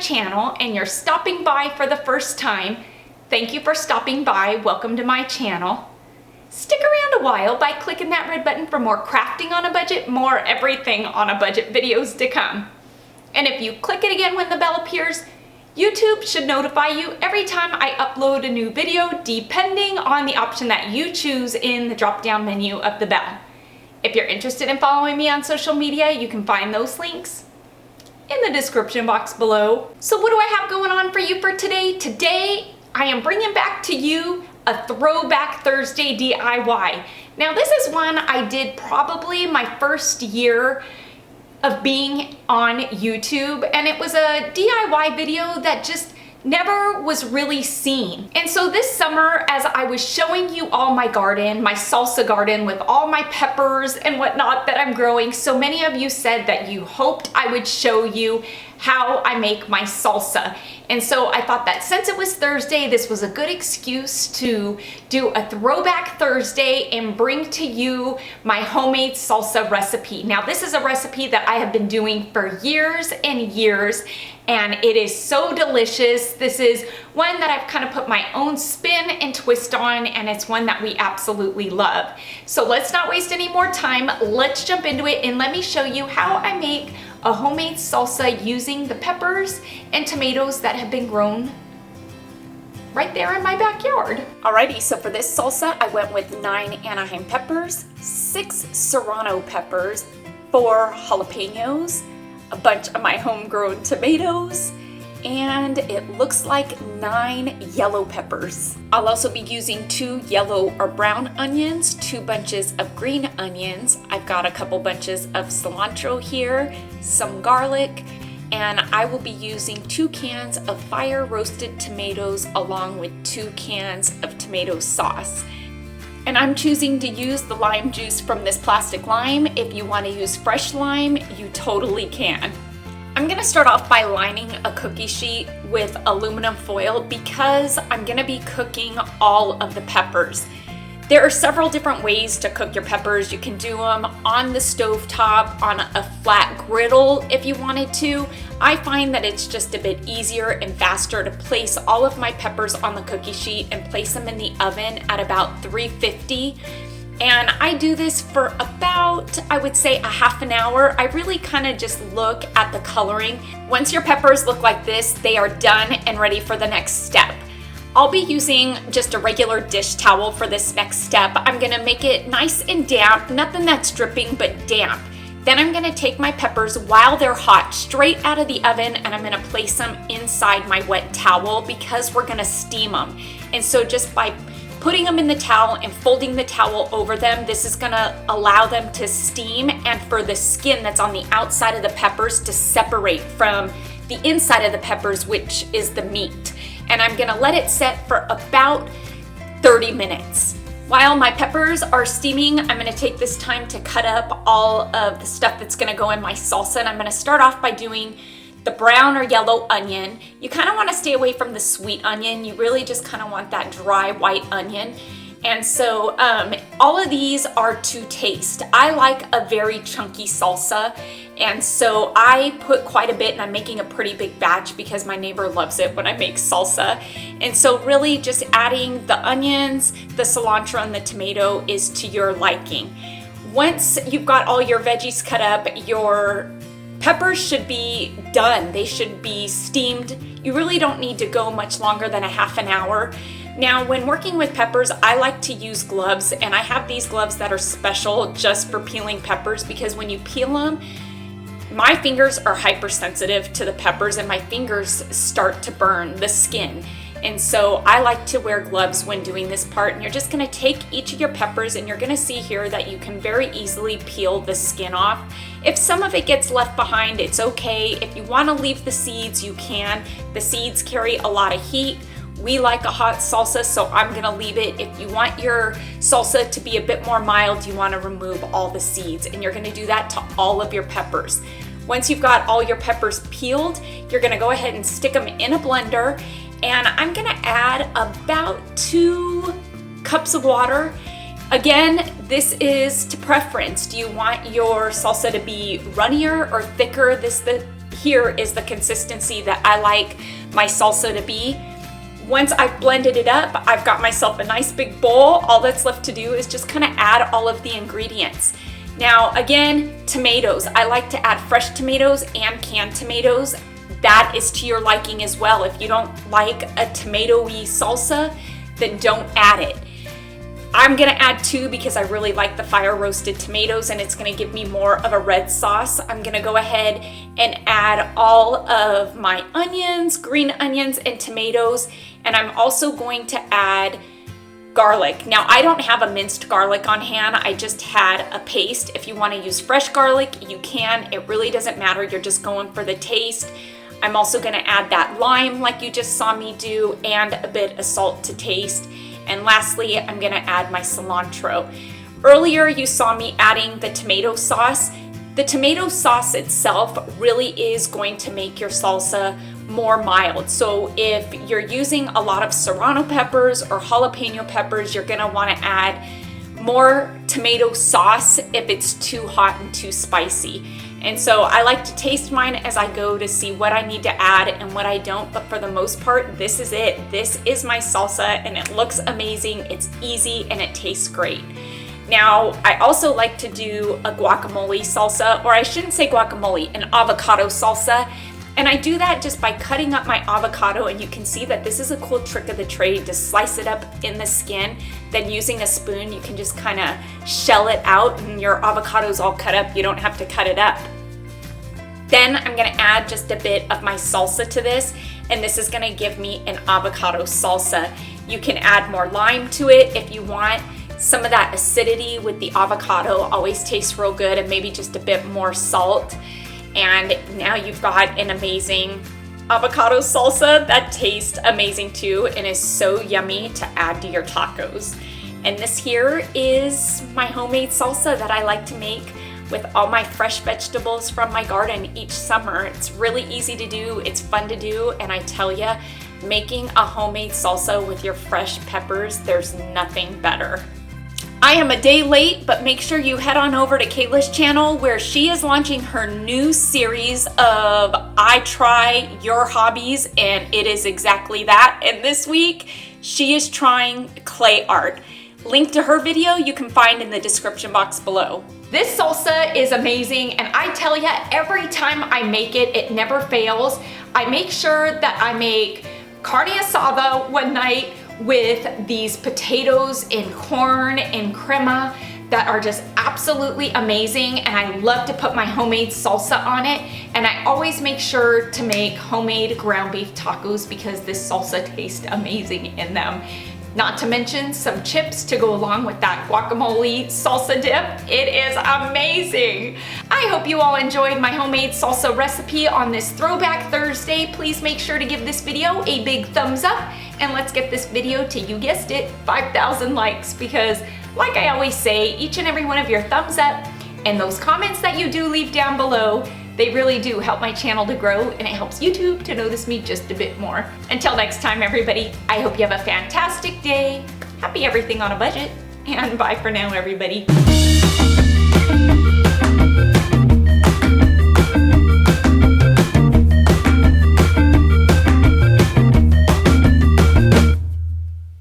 channel and you're stopping by for the first time, thank you for stopping by. Welcome to my channel. Stick around a while by clicking that red button for more crafting on a budget, more everything on a budget videos to come. And if you click it again when the bell appears, YouTube should notify you every time I upload a new video, depending on the option that you choose in the drop-down menu of the bell. If you're interested in following me on social media, you can find those links in the description box below. So what do I have going on for you for today? Today, I am bringing back to you a Throwback Thursday DIY. Now this is one I did probably my first year of being on YouTube, and it was a DIY video that just never was really seen. And so this summer, as I was showing you all my garden, my salsa garden with all my peppers and whatnot that I'm growing, so many of you said that you hoped I would show you how I make my salsa. And so I thought that since it was Thursday, this was a good excuse to do a Throwback Thursday and bring to you my homemade salsa recipe. Now this is a recipe that I have been doing for years and years, and it is so delicious. This is one that I've kind of put my own spin and twist on, and it's one that we absolutely love. So let's not waste any more time. Let's jump into it and let me show you how I make a homemade salsa using the peppers and tomatoes that have been grown right there in my backyard. Alrighty, so for this salsa, I went with 9 Anaheim peppers, 6 serrano peppers, 4 jalapenos, a bunch of my homegrown tomatoes, and it looks like 9 yellow peppers. I'll also be using 2 yellow or brown onions, 2 bunches of green onions. I've got a couple bunches of cilantro here, some garlic, and I will be using 2 cans of fire roasted tomatoes along with 2 cans of tomato sauce. And I'm choosing to use the lime juice from this plastic lime. If you want to use fresh lime, you totally can. I'm gonna start off by lining a cookie sheet with aluminum foil because I'm gonna be cooking all of the peppers. There are several different ways to cook your peppers. You can do them on the stove top, on a flat griddle if you wanted to. I find that it's just a bit easier and faster to place all of my peppers on the cookie sheet and place them in the oven at about 350. And I do this for about, I would say, a half an hour. I really kind of just look at the coloring. Once your peppers look like this, they are done and ready for the next step. I'll be using just a regular dish towel for this next step. I'm gonna make it nice and damp, nothing that's dripping, but damp. Then I'm gonna take my peppers while they're hot straight out of the oven, and I'm gonna place them inside my wet towel because we're gonna steam them. And so just by putting them in the towel and folding the towel over them, this is gonna allow them to steam and for the skin that's on the outside of the peppers to separate from the inside of the peppers, which is the meat. And I'm gonna let it set for about 30 minutes. While my peppers are steaming, I'm gonna take this time to cut up all of the stuff that's gonna go in my salsa. And I'm gonna start off by doing the brown or yellow onion. You kind of want to stay away from the sweet onion. You really just kind of want that dry white onion. And so all of these are to taste. I like a very chunky salsa, and so I put quite a bit, and I'm making a pretty big batch because my neighbor loves it when I make salsa. And so really just adding the onions, the cilantro, and the tomato is to your liking. Once you've got all your veggies cut up, your peppers should be done. They should be steamed. You really don't need to go much longer than a half an hour. Now, when working with peppers, I like to use gloves, and I have these gloves that are special just for peeling peppers because when you peel them, my fingers are hypersensitive to the peppers and my fingers start to burn the skin. And so I like to wear gloves when doing this part, and you're just gonna take each of your peppers and you're gonna see here that you can very easily peel the skin off. If some of it gets left behind, it's okay. If you wanna leave the seeds, you can. The seeds carry a lot of heat. We like a hot salsa, so I'm gonna leave it. If you want your salsa to be a bit more mild, you wanna remove all the seeds, and you're gonna do that to all of your peppers. Once you've got all your peppers peeled, you're gonna go ahead and stick them in a blender, and I'm gonna add about 2 cups of water. Again, this is to preference. Do you want your salsa to be runnier or thicker? here is the consistency that I like my salsa to be. Once I've blended it up, I've got myself a nice big bowl. All that's left to do is just kind of add all of the ingredients. Now, again, tomatoes. I like to add fresh tomatoes and canned tomatoes. That is to your liking as well. If you don't like a tomatoey salsa, then don't add it. I'm gonna add 2 because I really like the fire roasted tomatoes and it's gonna give me more of a red sauce. I'm gonna go ahead and add all of my onions, green onions and tomatoes, and I'm also going to add garlic. Now, I don't have a minced garlic on hand, I just had a paste. If you wanna use fresh garlic, you can. It really doesn't matter, you're just going for the taste. I'm also gonna add that lime like you just saw me do and a bit of salt to taste. And lastly, I'm gonna add my cilantro. Earlier, you saw me adding the tomato sauce. The tomato sauce itself really is going to make your salsa more mild. So if you're using a lot of serrano peppers or jalapeno peppers, you're gonna wanna add more tomato sauce if it's too hot and too spicy. And so I like to taste mine as I go to see what I need to add and what I don't, but for the most part, this is it. This is my salsa and it looks amazing, it's easy, and it tastes great. Now, I also like to do a guacamole salsa, or I shouldn't say guacamole, an avocado salsa. And I do that just by cutting up my avocado, and you can see that this is a cool trick of the trade to slice it up in the skin. Then using a spoon, you can just kind of shell it out and your avocado's all cut up. You don't have to cut it up. Then I'm gonna add just a bit of my salsa to this, and this is gonna give me an avocado salsa. You can add more lime to it if you want. Some of that acidity with the avocado always tastes real good, and maybe just a bit more salt. And now you've got an amazing avocado salsa that tastes amazing too and is so yummy to add to your tacos. And this here is my homemade salsa that I like to make with all my fresh vegetables from my garden each summer. It's really easy to do, it's fun to do, and I tell you, making a homemade salsa with your fresh peppers, there's nothing better. I am a day late, but make sure you head on over to Kayla's channel where she is launching her new series of I Try Your Hobbies, and it is exactly that. And this week, she is trying clay art. Link to her video you can find in the description box below. This salsa is amazing, and I tell you, every time I make it, it never fails. I make sure that I make carne asada one night with these potatoes and corn and crema that are just absolutely amazing, and I love to put my homemade salsa on it. And I always make sure to make homemade ground beef tacos because this salsa tastes amazing in them. Not to mention some chips to go along with that guacamole salsa dip. It is amazing. I hope you all enjoyed my homemade salsa recipe on this Throwback Thursday. Please make sure to give this video a big thumbs up, and let's get this video to, you guessed it, 5,000 likes, because like I always say, each and every one of your thumbs up and those comments that you do leave down below, they really do help my channel to grow, and it helps YouTube to notice me just a bit more. Until next time, everybody, I hope you have a fantastic day. Happy everything on a budget, and bye for now, everybody.